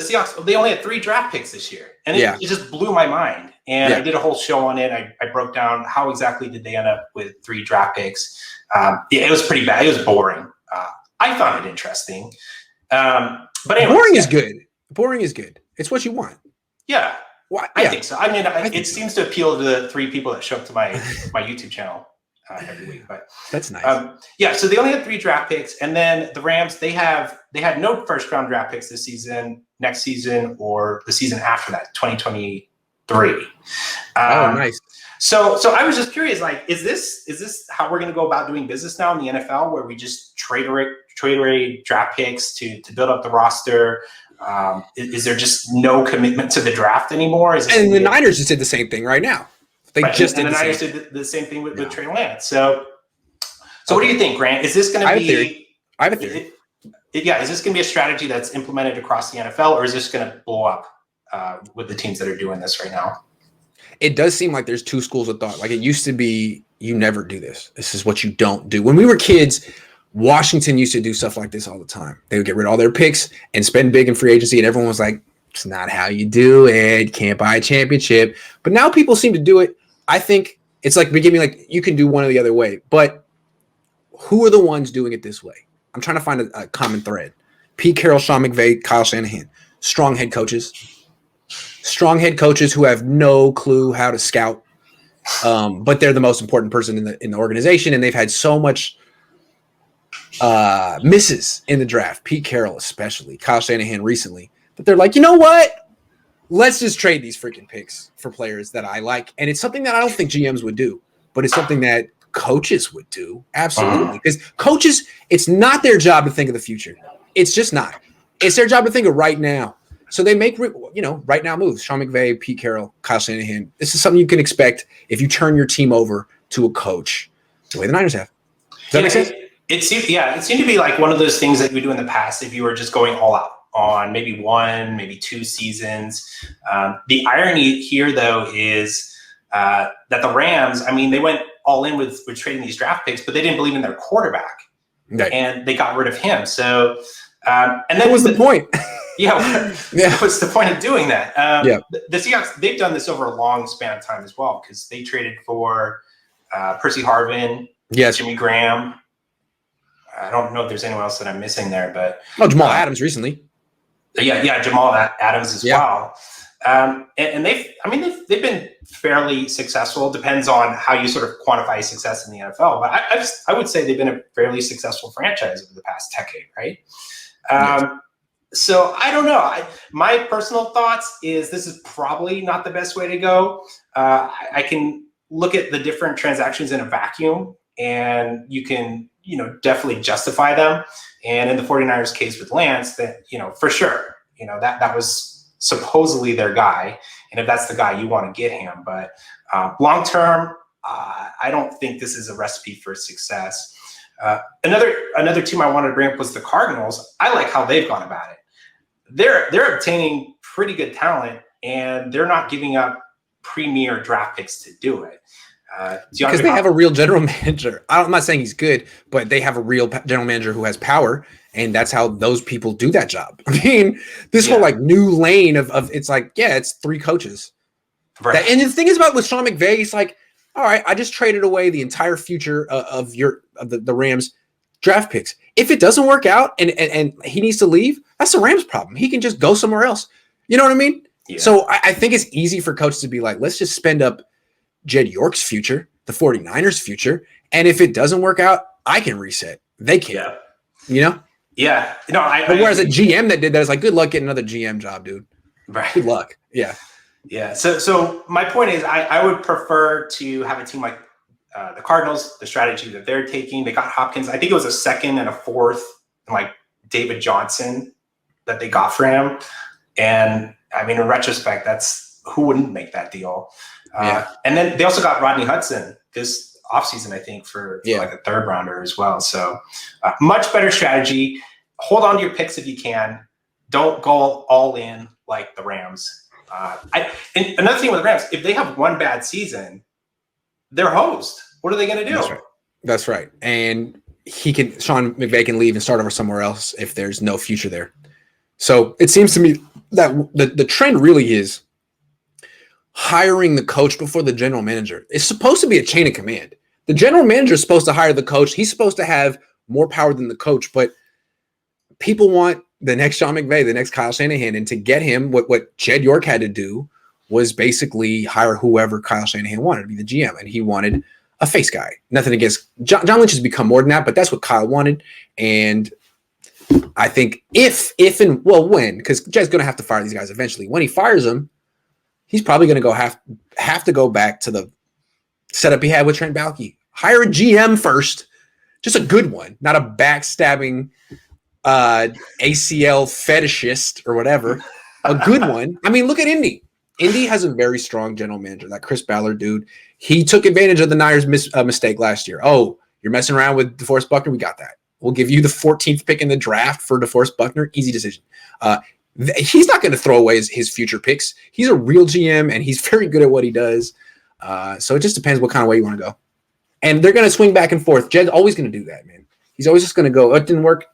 Seahawks, they only had 3 draft picks this year. And it just blew my mind. And I did a whole show on it. I broke down how exactly did they end up with 3 draft picks. It was pretty bad. It was boring. I found it interesting. But anyways, boring is good. Boring is good. It's what you want. Yeah. I think so. I mean, it seems to appeal to the 3 people that show up to my YouTube channel every week. But that's nice. So they only had 3 draft picks, and then the Rams they had no first round draft picks this season, next season, or the season after that, 2023. Nice. So I was just curious, like, is this how we're going to go about doing business now in the NFL, where we just trade away draft picks to build up the roster? Is there just no commitment to the draft anymore? And the Niners just did the same thing right now. They just did the Niners did the same thing with Trey Lance. So what do you think, Grant? Is this going to be? I have a theory. Is this going to be a strategy that's implemented across the NFL, or is this going to blow up with the teams that are doing this right now? It does seem like there's 2 schools of thought. Like, it used to be, you never do this. This is what you don't do. When we were kids, Washington used to do stuff like this all the time. They would get rid of all their picks and spend big in free agency, and everyone was like, it's not how you do it. Can't buy a championship. But now people seem to do it. I think it's like, you can do one or the other way. But who are the ones doing it this way? I'm trying to find a common thread. Pete Carroll, Sean McVay, Kyle Shanahan. Strong head coaches who have no clue how to scout. But they're the most important person in the organization, and they've had so much misses in the draft. Pete Carroll especially, Kyle Shanahan recently. But they're like, you know what? Let's just trade these freaking picks for players that I like. And it's something that I don't think GMs would do, but it's something that coaches would do. Absolutely. Because coaches, it's not their job to think of the future. It's just not. It's their job to think of right now. So they make, right now moves. Sean McVay, Pete Carroll, Kyle Shanahan. This is something you can expect if you turn your team over to a coach the way the Niners have. Does that make sense? It seemed to be like one of those things that you would do in the past if you were just going all out on maybe 1, maybe 2 seasons. The irony here, though, is that the Rams, I mean, they went all in with trading these draft picks, but they didn't believe in their quarterback. Right. And they got rid of him. So, and then what was the point? What's the point of doing that? The Seahawks, they've done this over a long span of time as well, because they traded for Percy Harvin, Jimmy Graham. I don't know if there's anyone else that I'm missing there, but Jamal Adams recently. Jamal Adams as well. And they've been fairly successful. Depends on how you sort of quantify success in the NFL, but I would say they've been a fairly successful franchise over the past decade, right? So I don't know. My personal thoughts is this is probably not the best way to go. I can look at the different transactions in a vacuum, and you can, definitely justify them. And in the 49ers case with Lance, that, for sure, that was supposedly their guy. And if that's the guy, you want to get him. But long-term, I don't think this is a recipe for success. Another team I wanted to bring up was the Cardinals. I like how they've gone about it. They're obtaining pretty good talent, and they're not giving up premier draft picks to do it. Because they have a real general manager. I'm not saying he's good, but they have a real general manager who has power, and that's how those people do that job. I mean, this whole new lane of it's like, it's 3 coaches. Right. And the thing is about with Sean McVay, he's like, all right, I just traded away the entire future of the Rams draft picks. If it doesn't work out and he needs to leave, that's the Rams' problem. He can just go somewhere else. You know what I mean? Yeah. So I think it's easy for coaches to be like, let's just spend up Jed York's future, the 49ers' future. And if it doesn't work out, I can reset. They can't. Yeah. Yeah. No, whereas a GM that did that is like, good luck getting another GM job, dude. Right. Good luck. Yeah. Yeah. So my point is I would prefer to have a team like the Cardinals, the strategy that they're taking. They got Hopkins. I think it was a 2nd and a 4th, and like David Johnson that they got for him. And I mean, in retrospect, that's who wouldn't make that deal. And then they also got Rodney Hudson this offseason, I think, for like a 3rd rounder as well. So much better strategy. Hold on to your picks if you can. Don't go all in like the Rams. And another thing with the Rams, if they have one bad season, they're hosed. What are they going to do? That's right. And Sean McVay can leave and start over somewhere else if there's no future there. So it seems to me that the trend really is hiring the coach before the general manager. It's supposed to be a chain of command. The general manager is supposed to hire the coach. He's supposed to have more power than the coach, but people want the next Sean McVay, the next Kyle Shanahan, and to get him, what Jed York had to do was basically hire whoever Kyle Shanahan wanted to be the GM, and he wanted a face guy. Nothing against John Lynch has become more than that, but that's what Kyle wanted. And I think when, because Jed's going to have to fire these guys eventually. When he fires them, he's probably going to have to go back to the setup he had with Trent Baalke. Hire a GM first, just a good one, not a backstabbing ACL fetishist or whatever. A good one. I mean, look at Indy. Indy has a very strong general manager, that Chris Ballard dude. He took advantage of the Niners' mistake last year. Oh, you're messing around with DeForest Buckner? We got that. We'll give you the 14th pick in the draft for DeForest Buckner. Easy decision. He's not going to throw away his future picks. He's a real GM, and he's very good at what he does. So it just depends what kind of way you want to go. And they're going to swing back and forth. Jed's always going to do that, man. He's always just going to go, it didn't work.